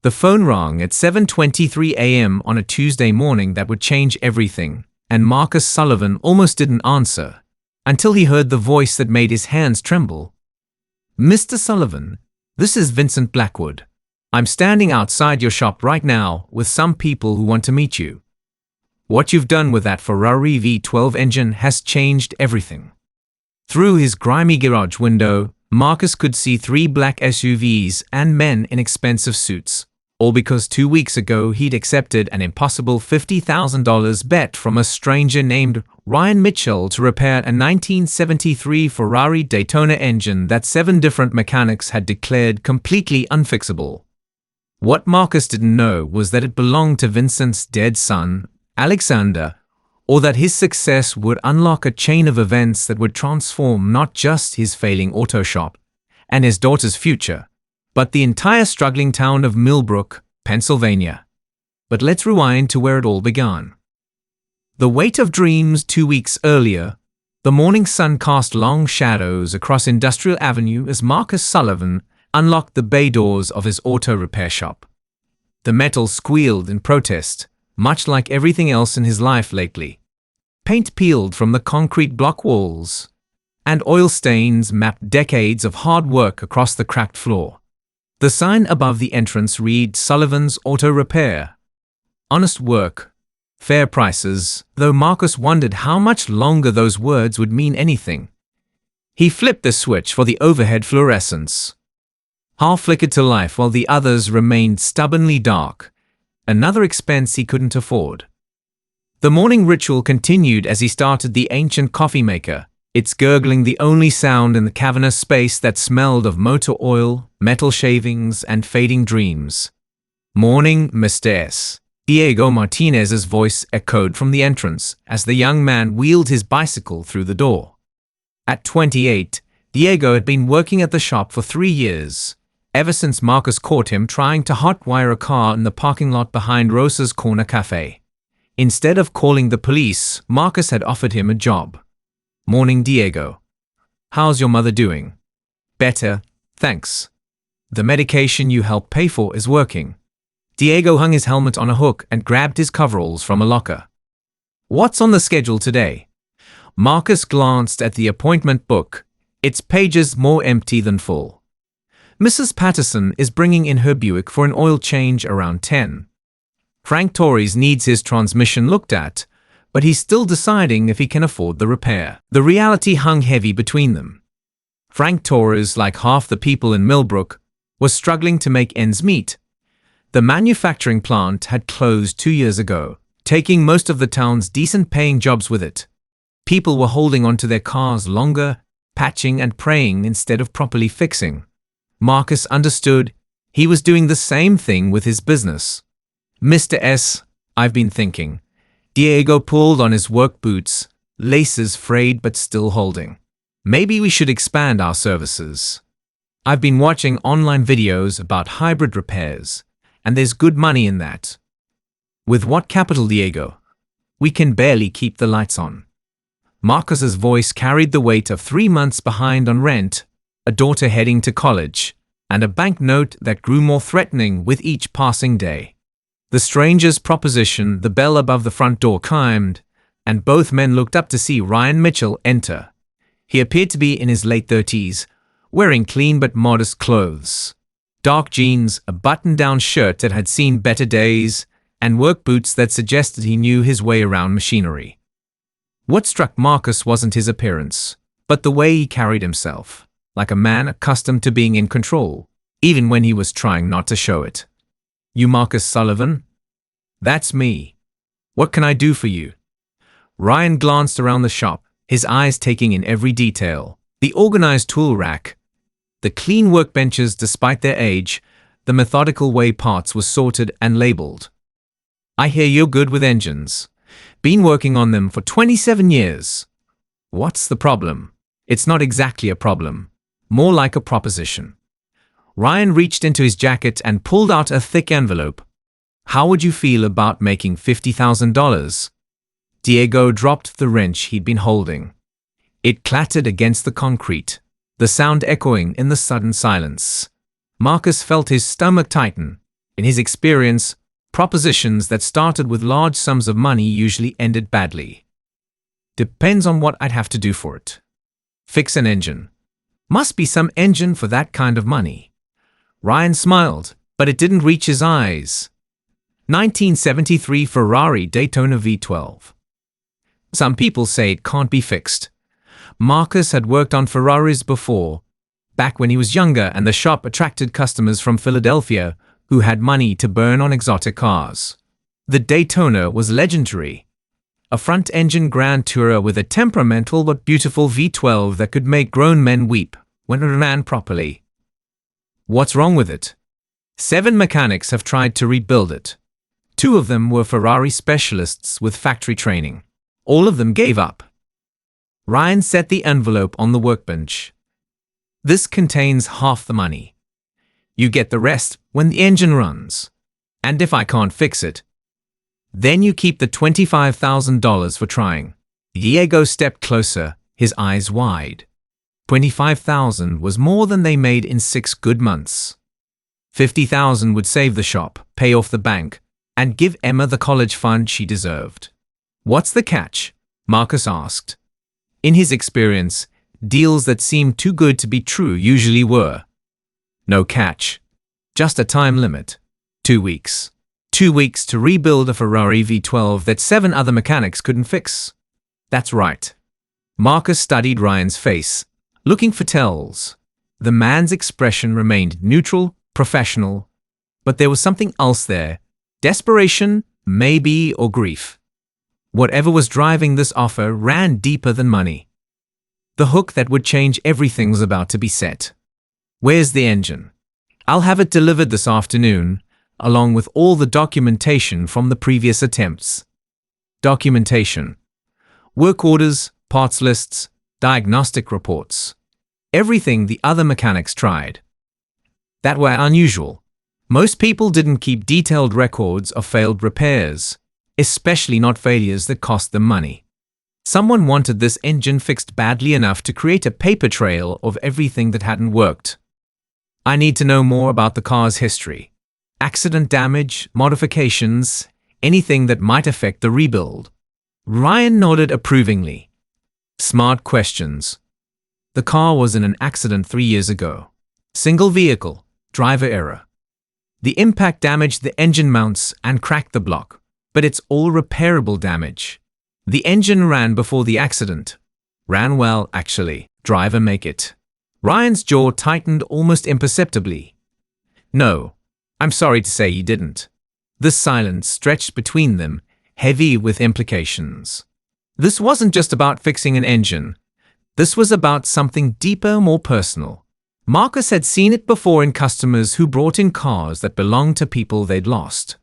The phone rang at 7:23 a.m. on a Tuesday morning that would change everything, and Marcus Sullivan almost didn't answer, until he heard the voice that made his hands tremble. "Mr. Sullivan, this is Vincent Blackwood. I'm standing outside your shop right now with some people who want to meet you. What you've done with that Ferrari V12 engine has changed everything." Through his grimy garage window, Marcus could see 3 black SUVs and men in expensive suits, all because 2 weeks ago he'd accepted an impossible $50,000 bet from a stranger named Ryan Mitchell to repair a 1973 Ferrari Daytona engine that 7 different mechanics had declared completely unfixable. What Marcus didn't know was that it belonged to Vincent's dead son, Alexander, or that his success would unlock a chain of events that would transform not just his failing auto shop and his daughter's future, but the entire struggling town of Milbrook, Pennsylvania. But let's rewind to where it all began. The weight of dreams 2 weeks earlier, the morning sun cast long shadows across Industrial Avenue as Marcus Sullivan unlocked the bay doors of his auto repair shop. The metal squealed in protest, much like everything else in his life lately. Paint peeled from the concrete block walls, and oil stains mapped decades of hard work across the cracked floor. The sign above the entrance read Sullivan's Auto Repair. Honest work, fair prices, though Marcus wondered how much longer those words would mean anything. He flipped the switch for the overhead fluorescents. Half flickered to life while the others remained stubbornly dark, another expense he couldn't afford. The morning ritual continued as he started the ancient coffee maker, its gurgling the only sound in the cavernous space that smelled of motor oil, metal shavings, and fading dreams. "Morning, Mr. S." Diego Martinez's voice echoed from the entrance as the young man wheeled his bicycle through the door. At 28, Diego had been working at the shop for 3 years, ever since Marcus caught him trying to hotwire a car in the parking lot behind Rosa's Corner Cafe. Instead of calling the police, Marcus had offered him a job. "Morning, Diego. How's your mother doing?" "Better, thanks. The medication you helped pay for is working." Diego hung his helmet on a hook and grabbed his coveralls from a locker. "What's on the schedule today?" Marcus glanced at the appointment book, its pages more empty than full. "Mrs. Patterson is bringing in her Buick for an oil change around 10. Frank Torres needs his transmission looked at, but he's still deciding if he can afford the repair." The reality hung heavy between them. Frank Torres, like half the people in Milbrook, was struggling to make ends meet. The manufacturing plant had closed 2 years ago, taking most of the town's decent-paying jobs with it. People were holding onto their cars longer, patching and praying instead of properly fixing. Marcus understood he was doing the same thing with his business. "Mr. S, I've been thinking." Diego pulled on his work boots, laces frayed but still holding. "Maybe we should expand our services. I've been watching online videos about hybrid repairs, and there's good money in that." "With what capital, Diego? We can barely keep the lights on." Marcus's voice carried the weight of 3 months behind on rent, a daughter heading to college, and a banknote that grew more threatening with each passing day. The stranger's proposition, the bell above the front door chimed, and both men looked up to see Ryan Mitchell enter. He appeared to be in his late 30s, wearing clean but modest clothes. Dark jeans, a button-down shirt that had seen better days, and work boots that suggested he knew his way around machinery. What struck Marcus wasn't his appearance, but the way he carried himself, like a man accustomed to being in control, even when he was trying not to show it. "You Marcus Sullivan?" "That's me. What can I do for you?" Ryan glanced around the shop, his eyes taking in every detail. The organized tool rack, the clean workbenches despite their age, the methodical way parts were sorted and labeled. "I hear you're good with engines. Been working on them for 27 years. What's the problem?" "It's not exactly a problem. More like a proposition." Ryan reached into his jacket and pulled out a thick envelope. "How would you feel about making $50,000? Diego dropped the wrench he'd been holding. It clattered against the concrete, the sound echoing in the sudden silence. Marcus felt his stomach tighten, In his experience, propositions that started with large sums of money usually ended badly. Depends on what I'd have to do for it. Fix an engine. Must be some engine for that kind of money. Ryan smiled, but it didn't reach his eyes. 1973 Ferrari Daytona V12. Some people say it can't be fixed. Marcus had worked on Ferraris before, back when he was younger, and the shop attracted customers from Philadelphia who had money to burn on exotic cars. The Daytona was legendary. A front-engine Grand Tourer with a temperamental but beautiful V12 that could make grown men weep when it ran properly. What's wrong with it? 7 mechanics have tried to rebuild it. 2 of them were Ferrari specialists with factory training. All of them gave up. Ryan set the envelope on the workbench. This contains half the money. You get the rest when the engine runs. And if I can't fix it, then you keep the $25,000 for trying. Diego stepped closer, his eyes wide. $25,000 was more than they made in 6 good months. $50,000 would save the shop, pay off the bank, and give Emma the college fund she deserved. What's the catch? Marcus asked. In his experience, deals that seemed too good to be true usually were. No catch. Just a time limit. 2 weeks. 2 weeks to rebuild a Ferrari V12 that 7 other mechanics couldn't fix. That's right. Marcus studied Ryan's face, looking for tells. The man's expression remained neutral, professional, but there was something else there. Desperation, maybe, or grief. Whatever was driving this offer ran deeper than money. The hook that would change everything was about to be set. Where's the engine? I'll have it delivered this afternoon, along with all the documentation from the previous attempts. Documentation. Work orders, parts lists, diagnostic reports. Everything the other mechanics tried. That were unusual. Most people didn't keep detailed records of failed repairs, especially not failures that cost them money. Someone wanted this engine fixed badly enough to create a paper trail of everything that hadn't worked. I need to know more about the car's history. Accident damage, modifications, anything that might affect the rebuild. Ryan nodded approvingly. Smart questions. The car was in an accident 3 years ago. Single vehicle, driver error. The impact damaged the engine mounts and cracked the block, but it's all repairable damage. The engine ran before the accident. Ran well, actually. Driver make it. Ryan's jaw tightened almost imperceptibly. No, I'm sorry to say he didn't. The silence stretched between them, heavy with implications. This wasn't just about fixing an engine. This was about something deeper, more personal. Marcus had seen it before in customers who brought in cars that belonged to people they'd lost.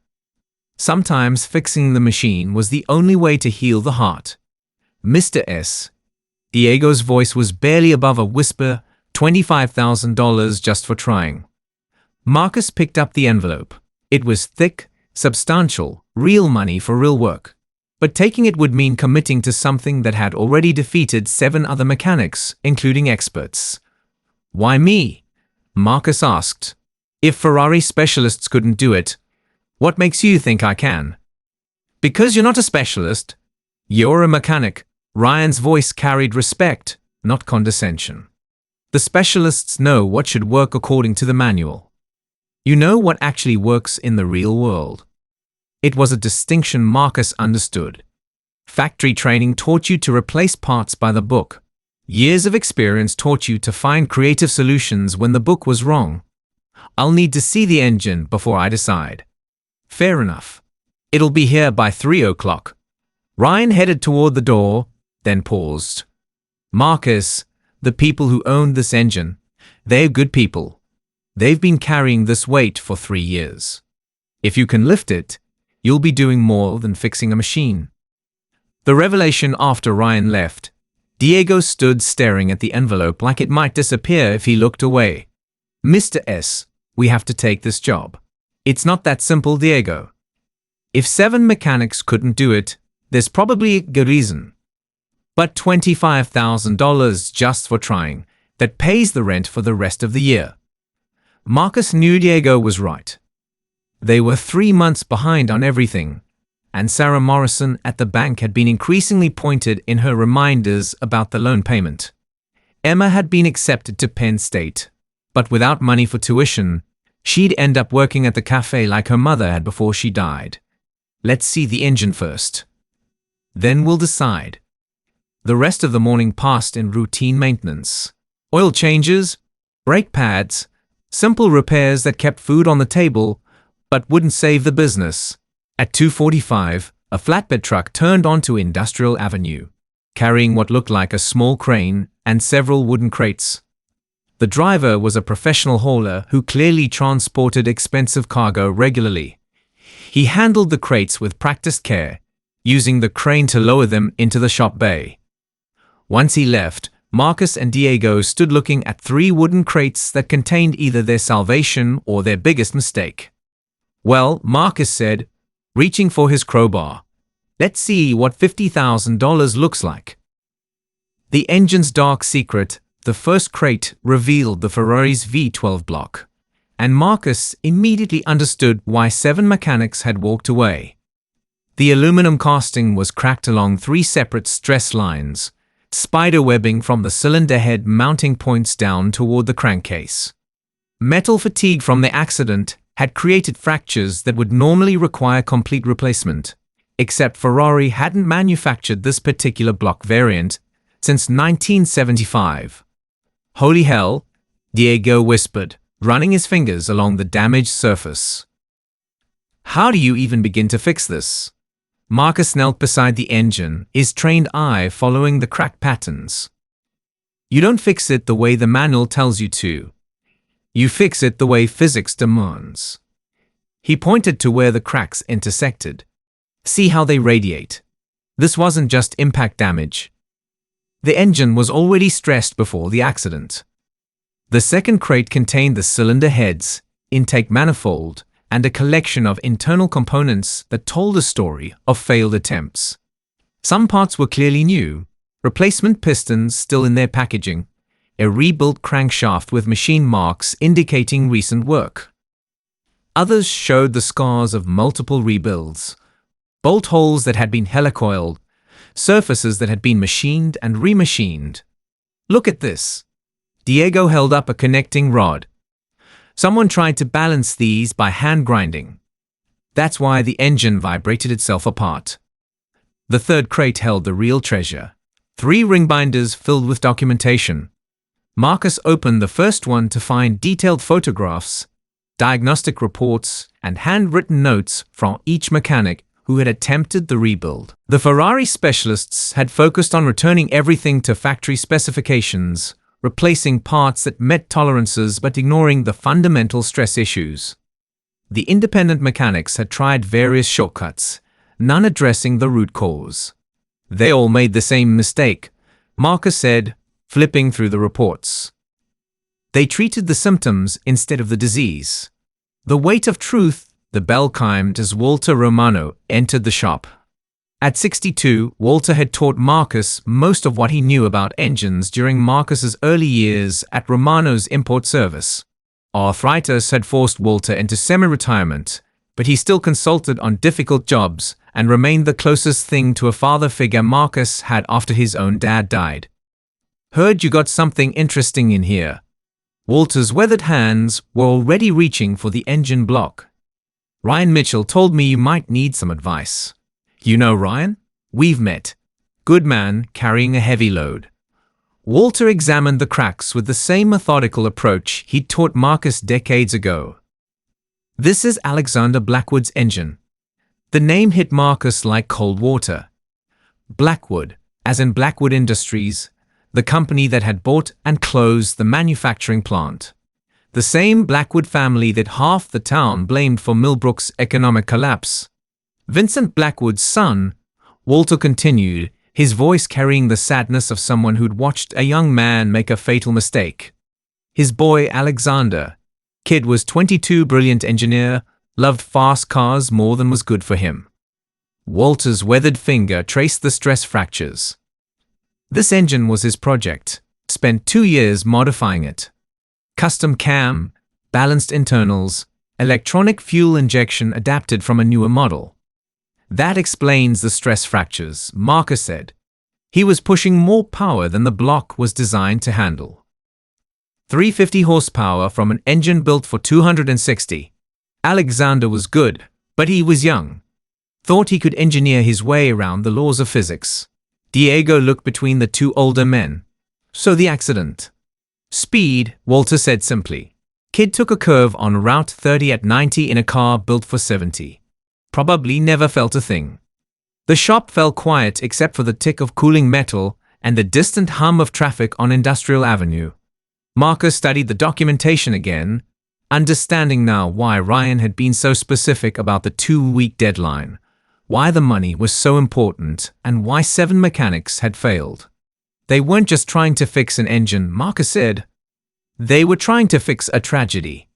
Sometimes fixing the machine was the only way to heal the heart. Mr. S. Diego's voice was barely above a whisper, $25,000 just for trying. Marcus picked up the envelope. It was thick, substantial, real money for real work. But taking it would mean committing to something that had already defeated 7 other mechanics, including experts. Why me? Marcus asked. If Ferrari specialists couldn't do it, what makes you think I can? Because you're not a specialist. You're a mechanic. Ryan's voice carried respect, not condescension. The specialists know what should work according to the manual. You know what actually works in the real world. It was a distinction Marcus understood. Factory training taught you to replace parts by the book. Years of experience taught you to find creative solutions when the book was wrong. I'll need to see the engine before I decide. Fair enough. It'll be here by 3 o'clock. Ryan headed toward the door, then paused. Marcus, the people who owned this engine, they're good people. They've been carrying this weight for 3 years. If you can lift it, you'll be doing more than fixing a machine. The revelation after Ryan left, Diego stood staring at the envelope like it might disappear if he looked away. Mr. S., we have to take this job. It's not that simple, Diego. If 7 mechanics couldn't do it, there's probably a good reason. But $25,000 just for trying, that pays the rent for the rest of the year. Marcus knew Diego was right. They were 3 months behind on everything, and Sarah Morrison at the bank had been increasingly pointed in her reminders about the loan payment. Emma had been accepted to Penn State, but without money for tuition, she'd end up working at the cafe like her mother had before she died. Let's see the engine first. Then we'll decide. The rest of the morning passed in routine maintenance. Oil changes, brake pads, simple repairs that kept food on the table but wouldn't save the business. At 2:45, a flatbed truck turned onto Industrial Avenue, carrying what looked like a small crane and several wooden crates. The driver was a professional hauler who clearly transported expensive cargo regularly. He handled the crates with practiced care, using the crane to lower them into the shop bay. Once he left, Marcus and Diego stood looking at 3 wooden crates that contained either their salvation or their biggest mistake. "Well," Marcus said, reaching for his crowbar, "let's see what $50,000 looks like." The engine's dark secret, the first crate, revealed the Ferrari's V12 block, and Marcus immediately understood why 7 mechanics had walked away. The aluminum casting was cracked along 3 separate stress lines, spider webbing from the cylinder head mounting points down toward the crankcase. Metal fatigue from the accident had created fractures that would normally require complete replacement, except Ferrari hadn't manufactured this particular block variant since 1975. "Holy hell," Diego whispered, running his fingers along the damaged surface. "How do you even begin to fix this?" Marcus knelt beside the engine, his trained eye following the crack patterns. "You don't fix it the way the manual tells you to. You fix it the way physics demands." He pointed to where the cracks intersected. "See how they radiate. This wasn't just impact damage. The engine was already stressed before the accident." The second crate contained the cylinder heads, intake manifold, and a collection of internal components that told a story of failed attempts. Some parts were clearly new, replacement pistons still in their packaging, a rebuilt crankshaft with machine marks indicating recent work. Others showed the scars of multiple rebuilds, bolt holes that had been helicoiled, surfaces that had been machined and remachined. "Look at this." Diego held up a connecting rod. "Someone tried to balance these by hand grinding. That's why the engine vibrated itself apart." The third crate held the real treasure, 3 ring binders filled with documentation. Marcus opened the first one to find detailed photographs, diagnostic reports, and handwritten notes from each mechanic who had attempted the rebuild. The Ferrari specialists had focused on returning everything to factory specifications, replacing parts that met tolerances but ignoring the fundamental stress issues. The independent mechanics had tried various shortcuts, none addressing the root cause. "They all made the same mistake," Marcus said, flipping through the reports. "They treated the symptoms instead of the disease." The weight of truth, the bell chimed as Walter Romano entered the shop. At 62, Walter had taught Marcus most of what he knew about engines during Marcus's early years at Romano's import service. Arthritis had forced Walter into semi-retirement, but he still consulted on difficult jobs and remained the closest thing to a father figure Marcus had after his own dad died. "Heard you got something interesting in here." Walter's weathered hands were already reaching for the engine block. "Ryan Mitchell told me you might need some advice." "You know Ryan? We've met. Good man, carrying a heavy load." Walter examined the cracks with the same methodical approach he'd taught Marcus decades ago. "This is Alexander Blackwood's engine." The name hit Marcus like cold water. Blackwood, as in Blackwood Industries, the company that had bought and closed the manufacturing plant. The same Blackwood family that half the town blamed for Milbrook's economic collapse. "Vincent Blackwood's son," Walter continued, his voice carrying the sadness of someone who'd watched a young man make a fatal mistake. "His boy Alexander. Kid was 22, brilliant engineer, loved fast cars more than was good for him." Walter's weathered finger traced the stress fractures. This engine was his project. Spent 2 years modifying it. Custom cam, balanced internals, electronic fuel injection adapted from a newer model. That explains the stress fractures, Marcus said. He was pushing more power than the block was designed to handle. 350 horsepower from an engine built for 260. Alexander was good, but he was young. Thought he could engineer his way around the laws of physics. Diego looked between the two older men. So the accident. Speed, Walter said simply. Kid took a curve on Route 30 at 90 in a car built for 70. Probably never felt a thing. The shop fell quiet except for the tick of cooling metal and the distant hum of traffic on Industrial Avenue. Marcus studied the documentation again, understanding now why Ryan had been so specific about the 2-week deadline, why the money was so important, and why 7 mechanics had failed. They weren't just trying to fix an engine, Marcus said. They were trying to fix a tragedy.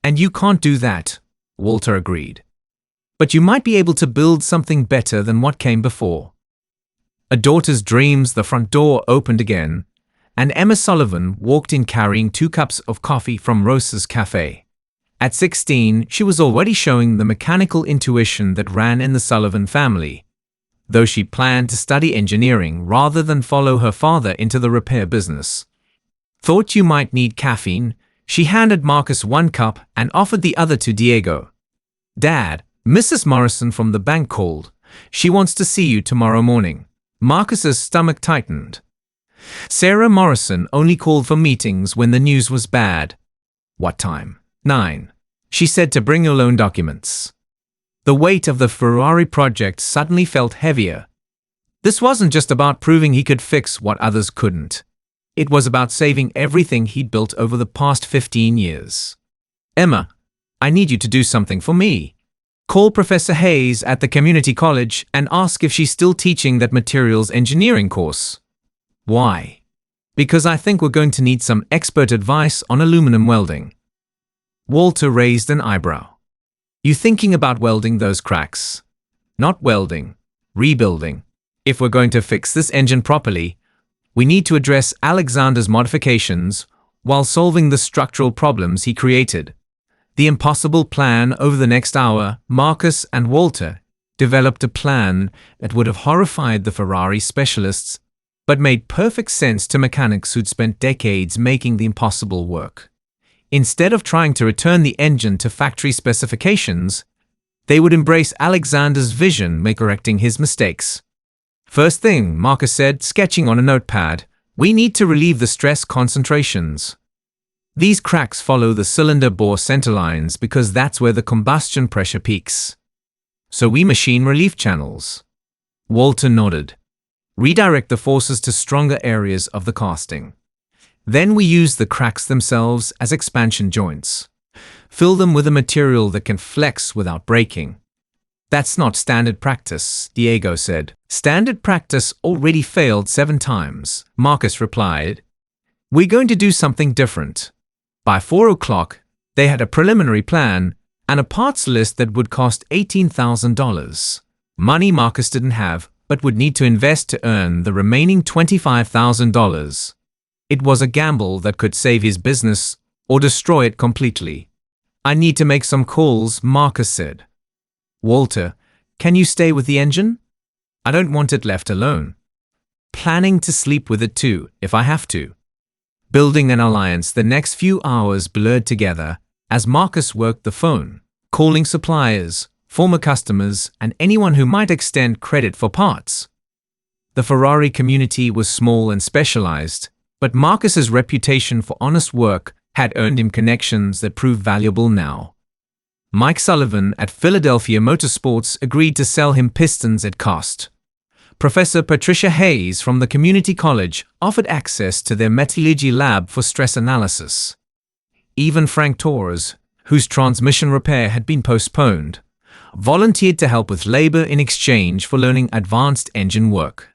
And you can't do that, Walter agreed. But you might be able to build something better than what came before. A daughter's dreams, the front door opened again, and Emma Sullivan walked in carrying 2 cups of coffee from Rosa's cafe. At 16, she was already showing the mechanical intuition that ran in the Sullivan family, though she planned to study engineering rather than follow her father into the repair business. Thought you might need caffeine, she handed Marcus 1 cup and offered the other to Diego. Dad, Mrs. Morrison from the bank called. She wants to see you tomorrow morning. Marcus's stomach tightened. Sarah Morrison only called for meetings when the news was bad. What time? 9. She said to bring your loan documents. The weight of the Ferrari project suddenly felt heavier. This wasn't just about proving he could fix what others couldn't. It was about saving everything he'd built over the past 15 years. Emma, I need you to do something for me. Call Professor Hayes at the community college and ask if she's still teaching that materials engineering course. Why? Because I think we're going to need some expert advice on aluminum welding. Walter raised an eyebrow. You thinking about welding those cracks? Not welding, rebuilding. If we're going to fix this engine properly, we need to address Alexander's modifications while solving the structural problems he created. The impossible plan. Over the next hour, Marcus and Walter developed a plan that would have horrified the Ferrari specialists, but made perfect sense to mechanics who'd spent decades making the impossible work. Instead of trying to return the engine to factory specifications, they would embrace Alexander's vision by correcting his mistakes. First thing, Marcus said, sketching on a notepad, we need to relieve the stress concentrations. These cracks follow the cylinder bore center lines because that's where the combustion pressure peaks. So we machine relief channels. Walter nodded. Redirect the forces to stronger areas of the casting. Then we use the cracks themselves as expansion joints. Fill them with a material that can flex without breaking. That's not standard practice, Diego said. Standard practice already failed 7 times, Marcus replied. We're going to do something different. By 4 o'clock, they had a preliminary plan and a parts list that would cost $18,000. Money Marcus didn't have, but would need to invest to earn the remaining $25,000. It was a gamble that could save his business or destroy it completely. I need to make some calls, Marcus said. Walter, can you stay with the engine? I don't want it left alone. Planning to sleep with it too, if I have to. Building an alliance, the next few hours blurred together as Marcus worked the phone, calling suppliers, former customers, and anyone who might extend credit for parts. The Ferrari community was small and specialized, but Marcus's reputation for honest work had earned him connections that proved valuable now. Mike Sullivan at Philadelphia Motorsports agreed to sell him pistons at cost. Professor Patricia Hayes from the community college offered access to their metallurgy lab for stress analysis. Even Frank Torres, whose transmission repair had been postponed, volunteered to help with labor in exchange for learning advanced engine work.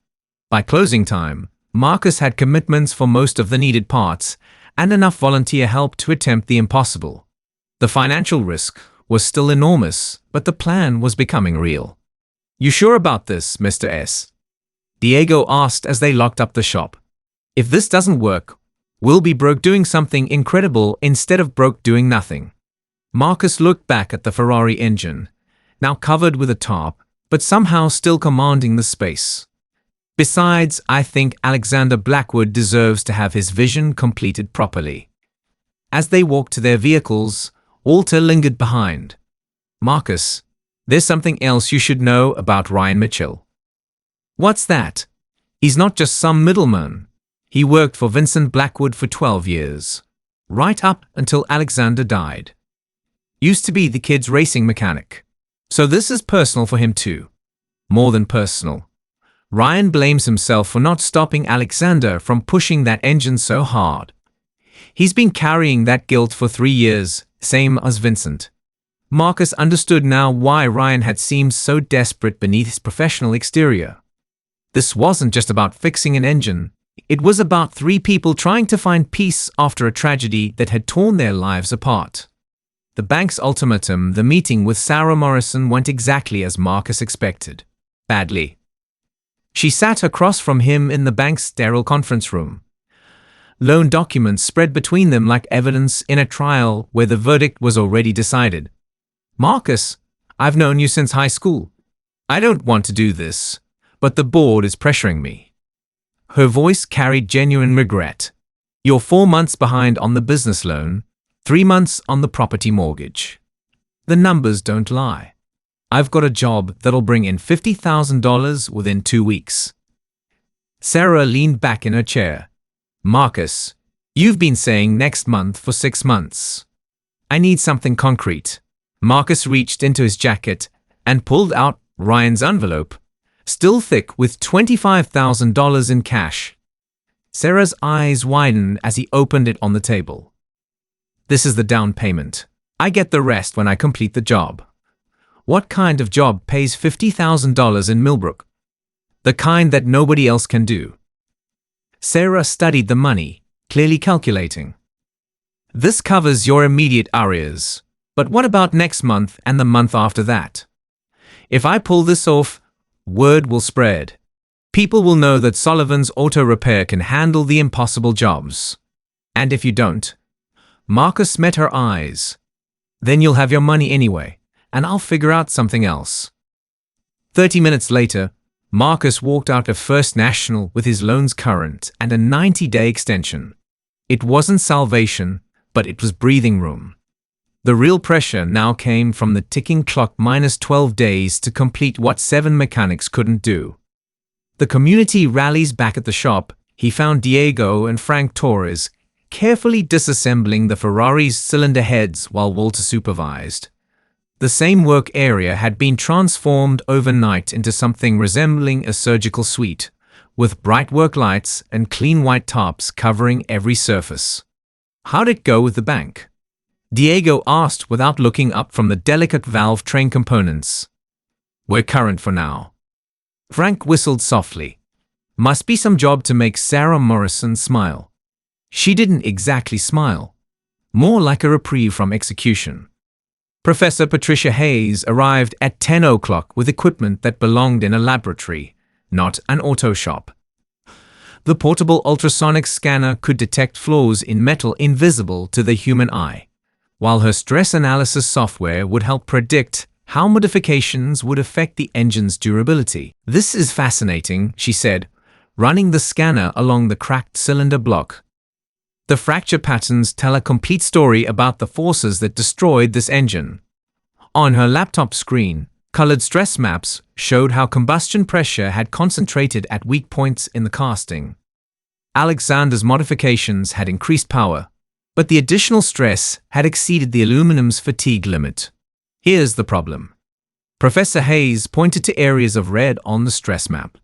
By closing time, Marcus had commitments for most of the needed parts and enough volunteer help to attempt the impossible. The financial risk was still enormous, but the plan was becoming real. You sure about this, Mr. S? Diego asked as they locked up the shop. If this doesn't work, we'll be broke doing something incredible instead of broke doing nothing. Marcus looked back at the Ferrari engine, now covered with a tarp, but somehow still commanding the space. Besides, I think Alexander Blackwood deserves to have his vision completed properly. As they walked to their vehicles, Walter lingered behind. Marcus, there's something else you should know about Ryan Mitchell. What's that? He's not just some middleman. He worked for Vincent Blackwood for 12 years, right up until Alexander died. Used to be the kid's racing mechanic. So this is personal for him too. More than personal. Ryan blames himself for not stopping Alexander from pushing that engine so hard. He's been carrying that guilt for 3 years, same as Vincent. Marcus understood now why Ryan had seemed so desperate beneath his professional exterior. This wasn't just about fixing an engine. It was about 3 people trying to find peace after a tragedy that had torn their lives apart. The bank's ultimatum, the meeting with Sarah Morrison, went exactly as Marcus expected. Badly. She sat across from him in the bank's sterile conference room. Loan documents spread between them like evidence in a trial where the verdict was already decided. Marcus, I've known you since high school. I don't want to do this, but the board is pressuring me. Her voice carried genuine regret. You're 4 months behind on the business loan, 3 months on the property mortgage. The numbers don't lie. I've got a job that'll bring in $50,000 within 2 weeks. Sarah leaned back in her chair. Marcus, you've been saying next month for 6 months. I need something concrete. Marcus reached into his jacket and pulled out Ryan's envelope, still thick with $25,000 in cash. Sarah's eyes widened as he opened it on the table. This is the down payment. I get the rest when I complete the job. What kind of job pays $50,000 in Milbrook? The kind that nobody else can do. Sarah studied the money, clearly calculating. This covers your immediate arrears. But what about next month and the month after that? If I pull this off, word will spread. People will know that Sullivan's Auto Repair can handle the impossible jobs. And if you don't, Marcus met her eyes. Then you'll have your money anyway, and I'll figure out something else. 30 minutes later, Marcus walked out of First National with his loans current and a 90-day extension. It wasn't salvation, but it was breathing room. The real pressure now came from the ticking clock minus 12 days to complete what 7 mechanics couldn't do. The community rallies back at the shop. He found Diego and Frank Torres carefully disassembling the Ferrari's cylinder heads while Walter supervised. The same work area had been transformed overnight into something resembling a surgical suite, with bright work lights and clean white tarps covering every surface. How'd it go with the bank? Diego asked without looking up from the delicate valve train components. We're current for now. Frank whistled softly. Must be some job to make Sarah Morrison smile. She didn't exactly smile. More like a reprieve from execution. Professor Patricia Hayes arrived at 10 o'clock with equipment that belonged in a laboratory, not an auto shop. The portable ultrasonic scanner could detect flaws in metal invisible to the human eye, while her stress analysis software would help predict how modifications would affect the engine's durability. This is fascinating, she said, running the scanner along the cracked cylinder block. The fracture patterns tell a complete story about the forces that destroyed this engine. On her laptop screen, colored stress maps showed how combustion pressure had concentrated at weak points in the casting. Alexander's modifications had increased power, but the additional stress had exceeded the aluminum's fatigue limit. Here's the problem. Professor Hayes pointed to areas of red on the stress map.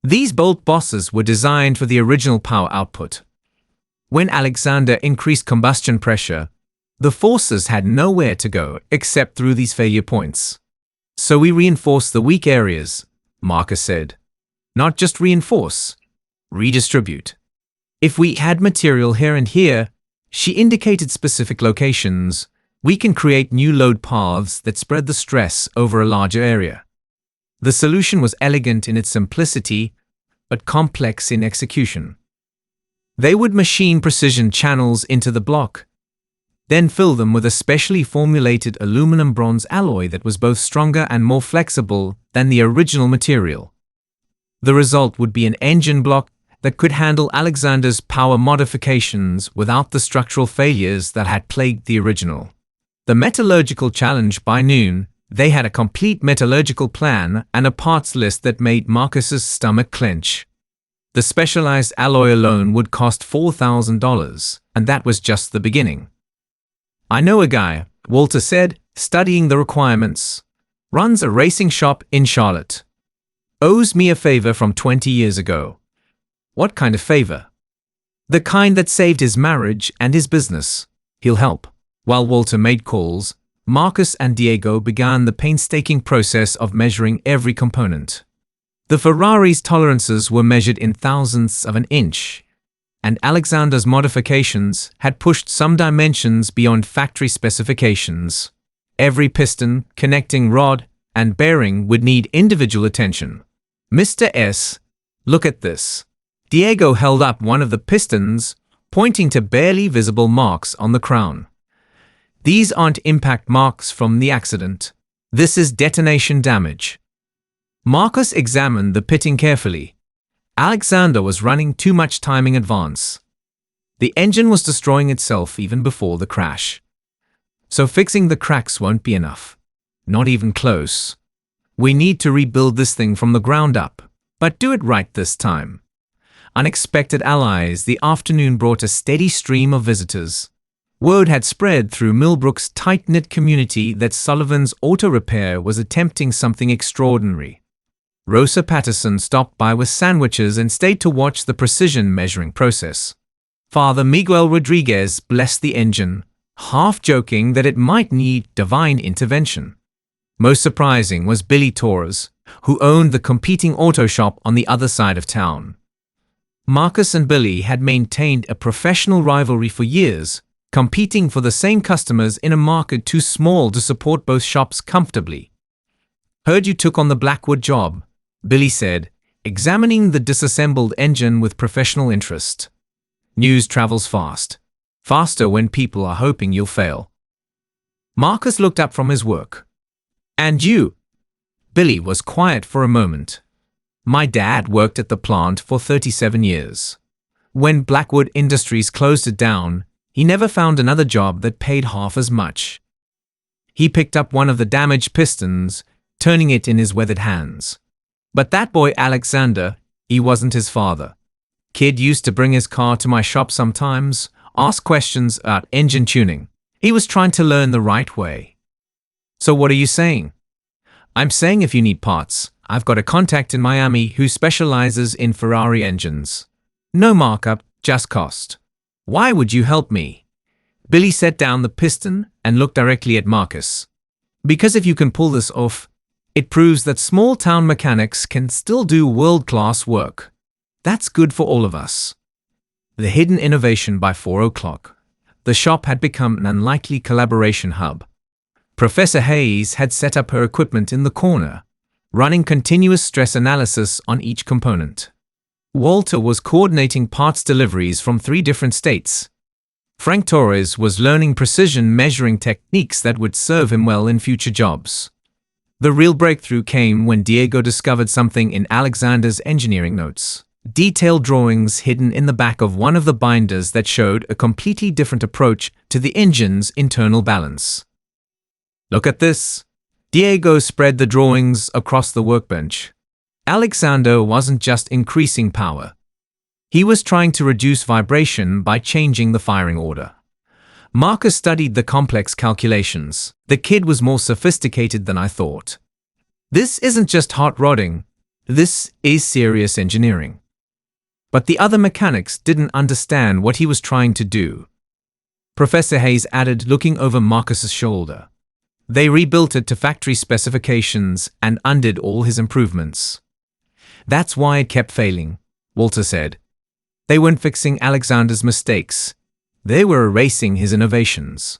These bolt bosses were designed for the original power output. When Alexander increased combustion pressure, the forces had nowhere to go except through these failure points. So we reinforce the weak areas, Marcus said. Not just reinforce, redistribute. If we add material here and here, she indicated specific locations, we can create new load paths that spread the stress over a larger area. The solution was elegant in its simplicity, but complex in execution. They would machine precision channels into the block. then fill them with a specially formulated aluminum-bronze alloy that was both stronger and more flexible than the original material. The result would be an engine block that could handle Alexander's power modifications without the structural failures that had plagued the original. The metallurgical challenge by noon, they had a complete metallurgical plan and a parts list that made Marcus's stomach clench. The specialized alloy alone would cost $4,000, and that was just the beginning. "I know a guy," Walter said, studying the requirements. "Runs a racing shop in Charlotte. Owes me a favor from 20 years ago." "What kind of favor?" "The kind that saved his marriage and his business. He'll help." While Walter made calls, Marcus and Diego began the painstaking process of measuring every component. The Ferrari's tolerances were measured in thousandths of an inch, and Alexander's modifications had pushed some dimensions beyond factory specifications. Every piston, connecting rod, and bearing would need individual attention. "Mr. S, look at this." Diego held up one of the pistons, pointing to barely visible marks on the crown. "These aren't impact marks from the accident. This is detonation damage." Marcus examined the pitting carefully. Alexander was running too much time in advance. The engine was destroying itself even before the crash. So fixing the cracks won't be enough. Not even close. We need to rebuild this thing from the ground up, but do it right this time. Unexpected allies, the afternoon brought a steady stream of visitors. Word had spread through Milbrook's tight-knit community that Sullivan's Auto Repair was attempting something extraordinary. Rosa Patterson stopped by with sandwiches and stayed to watch the precision measuring process. Father Miguel Rodriguez blessed the engine, half joking that it might need divine intervention. Most surprising was Billy Torres, who owned the competing auto shop on the other side of town. Marcus and Billy had maintained a professional rivalry for years, competing for the same customers in a market too small to support both shops comfortably. "Heard you took on the Blackwood job," Billy said, examining the disassembled engine with professional interest. "News travels fast. Faster when people are hoping you'll fail." Marcus looked up from his work. "And you?" Billy was quiet for a moment. "My dad worked at the plant for 37 years. When Blackwood Industries closed it down, he never found another job that paid half as much. He picked up one of the damaged pistons, turning it in his weathered hands. But that boy Alexander, he wasn't his father. Kid used to bring his car to my shop sometimes, ask questions about engine tuning. He was trying to learn the right way." "So what are you saying?" "I'm saying if you need parts, I've got a contact in Miami who specializes in Ferrari engines. No markup, just cost. Why would you help me?" Billy set down the piston and looked directly at Marcus. "Because if you can pull this off, it proves that small-town mechanics can still do world-class work. That's good for all of us." The hidden innovation by 4 o'clock. The shop had become an unlikely collaboration hub. Professor Hayes had set up her equipment in the corner, running continuous stress analysis on each component. Walter was coordinating parts deliveries from 3 different states. Frank Torres was learning precision measuring techniques that would serve him well in future jobs. The real breakthrough came when Diego discovered something in Alexander's engineering notes. Detailed drawings hidden in the back of one of the binders that showed a completely different approach to the engine's internal balance. "Look at this." Diego spread the drawings across the workbench. Alexander wasn't just increasing power. He was trying to reduce vibration by changing the firing order. Marcus studied the complex calculations. "The kid was more sophisticated than I thought. This isn't just hot rodding. This is serious engineering." But the other mechanics didn't understand what he was trying to do. Professor Hayes added, looking over Marcus's shoulder. "They rebuilt it to factory specifications and undid all his improvements. That's why it kept failing," Walter said. "They weren't fixing Alexander's mistakes. They were erasing his innovations."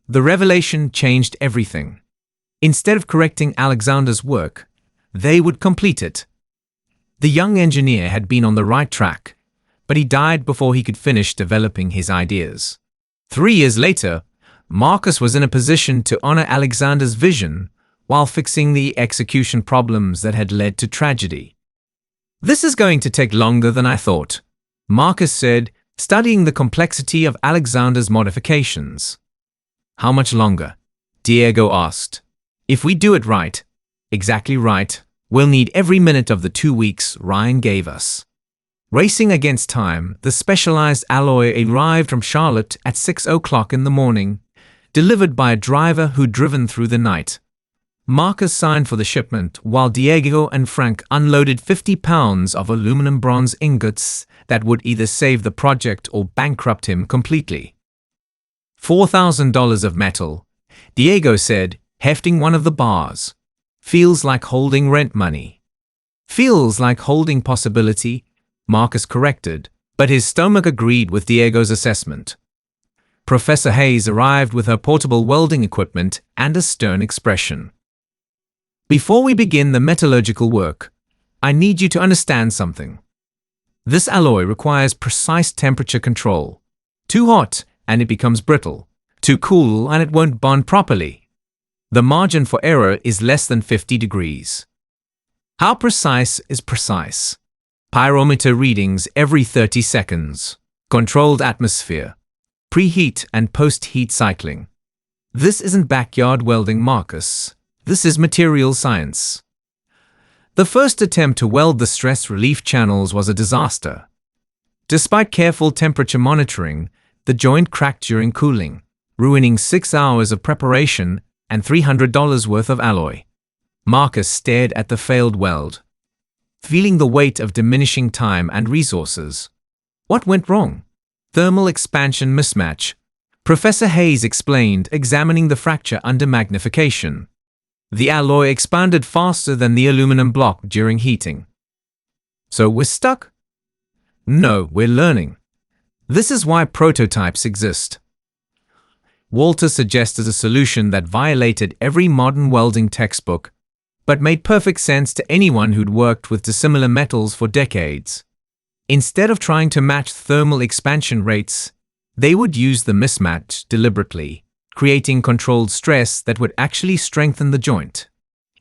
The revelation changed everything. Instead of correcting Alexander's work, they would complete it. The young engineer had been on the right track, but he died before he could finish developing his ideas. 3 years later, Marcus was in a position to honor Alexander's vision while fixing the execution problems that had led to tragedy. "This is going to take longer than I thought," Marcus said, studying the complexity of Alexander's modifications. "How much longer?" Diego asked. "If we do it right, exactly right, we'll need every minute of the 2 weeks Ryan gave us." Racing against time, the specialized alloy arrived from Charlotte at 6 o'clock in the morning, delivered by a driver who'd driven through the night. Marcus signed for the shipment while Diego and Frank unloaded 50 pounds of aluminum bronze ingots that would either save the project or bankrupt him completely. $4,000 of metal, Diego said, hefting one of the bars. "Feels like holding rent money." "Feels like holding possibility," Marcus corrected, but his stomach agreed with Diego's assessment. Professor Hayes arrived with her portable welding equipment and a stern expression. "Before we begin the metallurgical work, I need you to understand something. This alloy requires precise temperature control. Too hot and it becomes brittle. Too cool and it won't bond properly. The margin for error is less than 50 degrees. How precise is precise? Pyrometer readings every 30 seconds. Controlled atmosphere. Preheat and post-heat cycling. This isn't backyard welding, Marcus. This is material science." The first attempt to weld the stress relief channels was a disaster. Despite careful temperature monitoring, the joint cracked during cooling, ruining 6 hours of preparation and $300 worth of alloy. Marcus stared at the failed weld, feeling the weight of diminishing time and resources. What went wrong? Thermal expansion mismatch, Professor Hayes explained, examining the fracture under magnification. The alloy expanded faster than the aluminum block during heating. "So we're stuck?" "No, we're learning. This is why prototypes exist." Walter suggested a solution that violated every modern welding textbook, but made perfect sense to anyone who'd worked with dissimilar metals for decades. Instead of trying to match thermal expansion rates, they would use the mismatch deliberately, creating controlled stress that would actually strengthen the joint.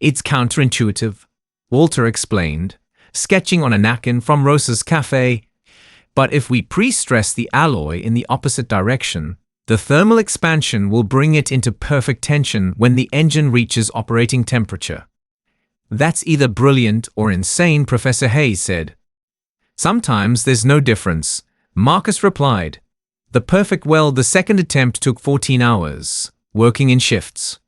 "It's counterintuitive," Walter explained, sketching on a napkin from Rosa's cafe. "But if we pre-stress the alloy in the opposite direction, the thermal expansion will bring it into perfect tension when the engine reaches operating temperature." "That's either brilliant or insane," Professor Hayes said. "Sometimes there's no difference," Marcus replied. The perfect weld, the second attempt, took 14 hours, working in shifts.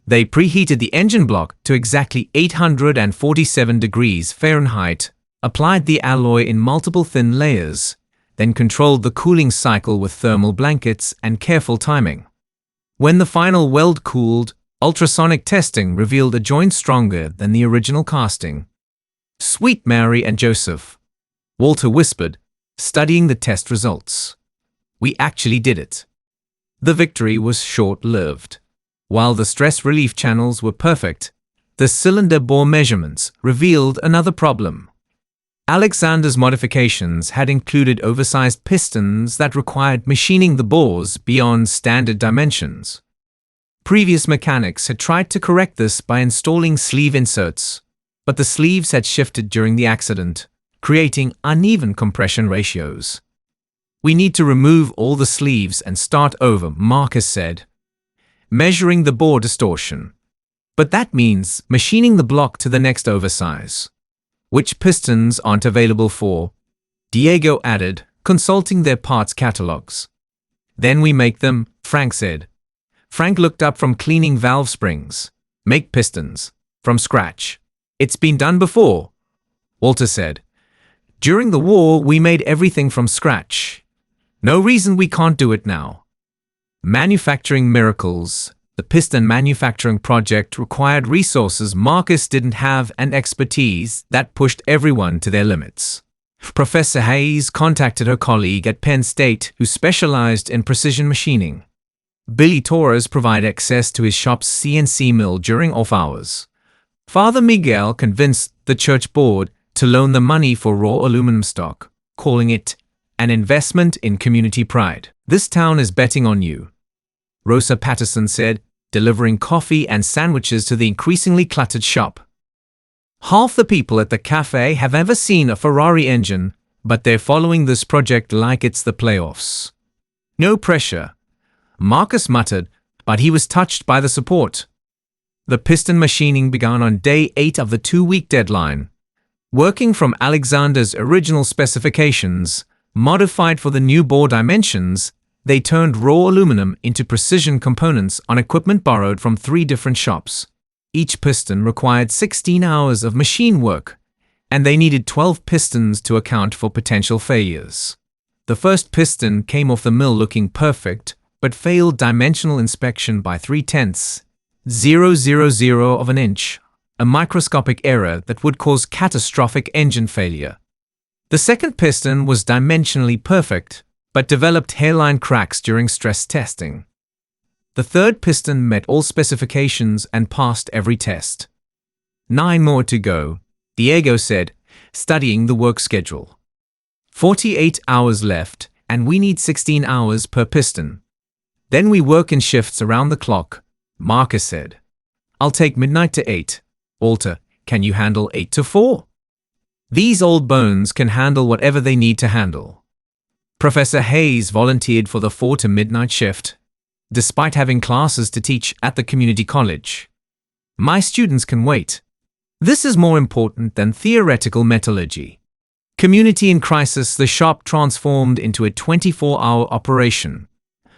They preheated the engine block to exactly 847 degrees Fahrenheit, applied the alloy in multiple thin layers, then controlled the cooling cycle with thermal blankets and careful timing. When the final weld cooled, ultrasonic testing revealed a joint stronger than the original casting. "Sweet Mary and Joseph," Walter whispered, studying the test results. "We actually did it." The victory was short-lived. While the stress relief channels were perfect, the cylinder bore measurements revealed another problem. Alexander's modifications had included oversized pistons that required machining the bores beyond standard dimensions. Previous mechanics had tried to correct this by installing sleeve inserts, but the sleeves had shifted during the accident, creating uneven compression ratios. "We need to remove all the sleeves and start over," Marcus said, measuring the bore distortion. "But that means machining the block to the next oversize, which pistons aren't available for," Diego added, consulting their parts catalogs. "Then we make them," Frank said. Frank looked up from cleaning valve springs. "Make pistons. From scratch. It's been done before," Walter said. "During the war, we made everything from scratch. No reason we can't do it now." Manufacturing miracles. The piston manufacturing project required resources Marcus didn't have and expertise that pushed everyone to their limits. Professor Hayes contacted her colleague at Penn State who specialized in precision machining. Billy Torres provided access to his shop's CNC mill during off hours. Father Miguel convinced the church board to loan the money for raw aluminum stock, calling it an investment in community pride. This town is betting on you, Rosa Patterson said, delivering coffee and sandwiches to the increasingly cluttered shop. Half the people at the cafe have ever seen a Ferrari engine, but they're following this project like it's the playoffs. No pressure, Marcus muttered, but he was touched by the support. The piston machining began on day 8 of the 2-week deadline. Working from Alexander's original specifications, modified for the new bore dimensions, they turned raw aluminum into precision components on equipment borrowed from 3 different shops. Each piston required 16 hours of machine work, and they needed 12 pistons to account for potential failures. The first piston came off the mill looking perfect, but failed dimensional inspection by 0.000 of an inch, a microscopic error that would cause catastrophic engine failure. The second piston was dimensionally perfect, but developed hairline cracks during stress testing. The third piston met all specifications and passed every test. 9 more to go, Diego said, studying the work schedule. 48 hours left, and we need 16 hours per piston. Then we work in shifts around the clock, Marcus said. I'll take midnight to 8. Walter, can you handle 8 to 4? These old bones can handle whatever they need to handle. Professor Hayes volunteered for the 4 to midnight shift, despite having classes to teach at the community college. My students can wait. This is more important than theoretical metallurgy. Community in crisis, the shop transformed into a 24-hour operation.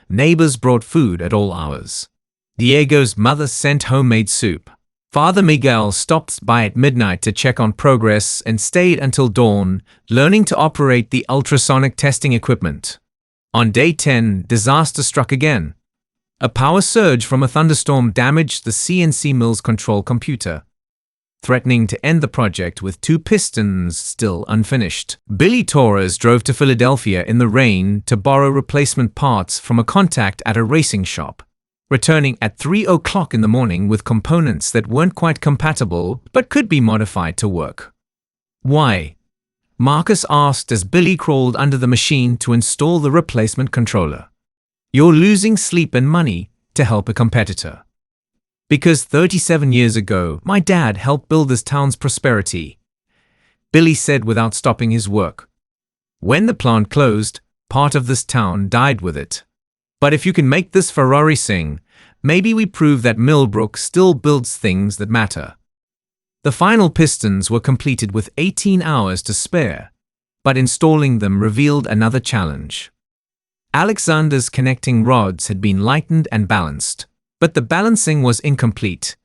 Neighbors brought food at all hours. Diego's mother sent homemade soup. Father Miguel stopped by at midnight to check on progress and stayed until dawn, learning to operate the ultrasonic testing equipment. On day 10, disaster struck again. A power surge from a thunderstorm damaged the CNC mill's control computer, threatening to end the project with 2 pistons still unfinished. Billy Torres drove to Philadelphia in the rain to borrow replacement parts from a contact at a racing shop, returning at 3 o'clock in the morning with components that weren't quite compatible but could be modified to work. Why? Marcus asked as Billy crawled under the machine to install the replacement controller. You're losing sleep and money to help a competitor. Because 37 years ago, my dad helped build this town's prosperity, Billy said without stopping his work. When the plant closed, part of this town died with it. But if you can make this Ferrari sing, maybe we prove that Milbrook still builds things that matter. The final pistons were completed with 18 hours to spare, but installing them revealed another challenge. Alexander's connecting rods had been lightened and balanced, but the balancing was incomplete.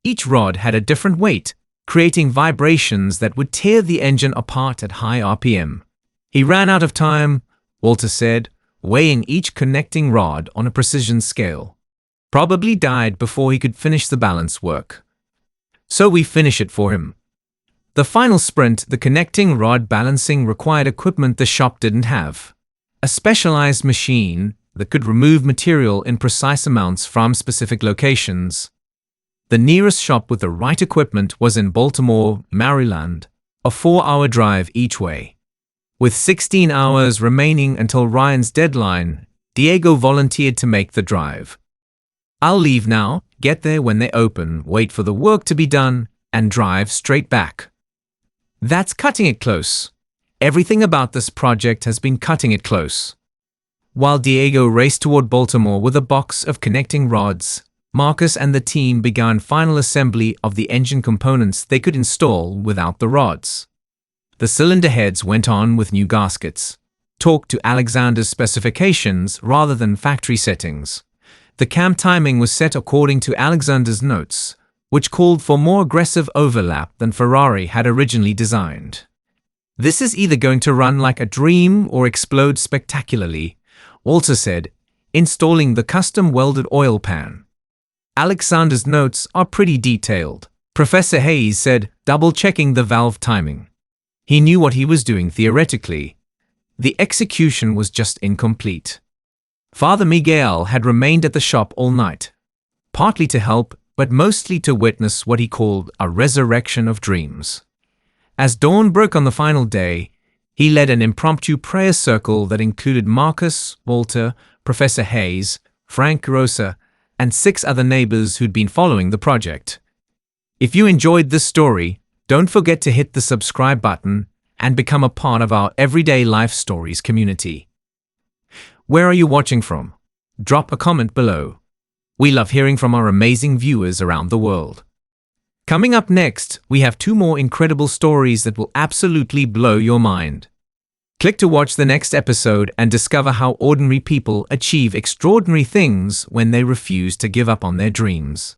Each rod had a different weight, creating vibrations that would tear the engine apart at high RPM. He ran out of time, Walter said, weighing each connecting rod on a precision scale. Probably died before he could finish the balance work. So we finish it for him. The final sprint, the connecting rod balancing, required equipment the shop didn't have. A specialized machine that could remove material in precise amounts from specific locations. The nearest shop with the right equipment was in Baltimore, Maryland, a 4-hour drive each way. With 16 hours remaining until Ryan's deadline, Diego volunteered to make the drive. I'll leave now, get there when they open, wait for the work to be done, and drive straight back. That's cutting it close. Everything about this project has been cutting it close. While Diego raced toward Baltimore with a box of connecting rods, Marcus and the team began final assembly of the engine components they could install without the rods. The cylinder heads went on with new gaskets, talked to Alexander's specifications rather than factory settings. The cam timing was set according to Alexander's notes, which called for more aggressive overlap than Ferrari had originally designed. This is either going to run like a dream or explode spectacularly, Walter said, installing the custom welded oil pan. Alexander's notes are pretty detailed, Professor Hayes said, double-checking the valve timing. He knew what he was doing theoretically. The execution was just incomplete. Father Miguel had remained at the shop all night, partly to help, but mostly to witness what he called a resurrection of dreams. As dawn broke on the final day, He led an impromptu prayer circle that included Marcus, Walter, Professor Hayes, Frank Rosa, and 6 other neighbors who'd been following the project. If you enjoyed this story, don't forget to hit the subscribe button and become a part of our Everyday Life Stories community. Where are you watching from? Drop a comment below. We love hearing from our amazing viewers around the world. Coming up next, we have 2 more incredible stories that will absolutely blow your mind. Click to watch the next episode and discover how ordinary people achieve extraordinary things when they refuse to give up on their dreams.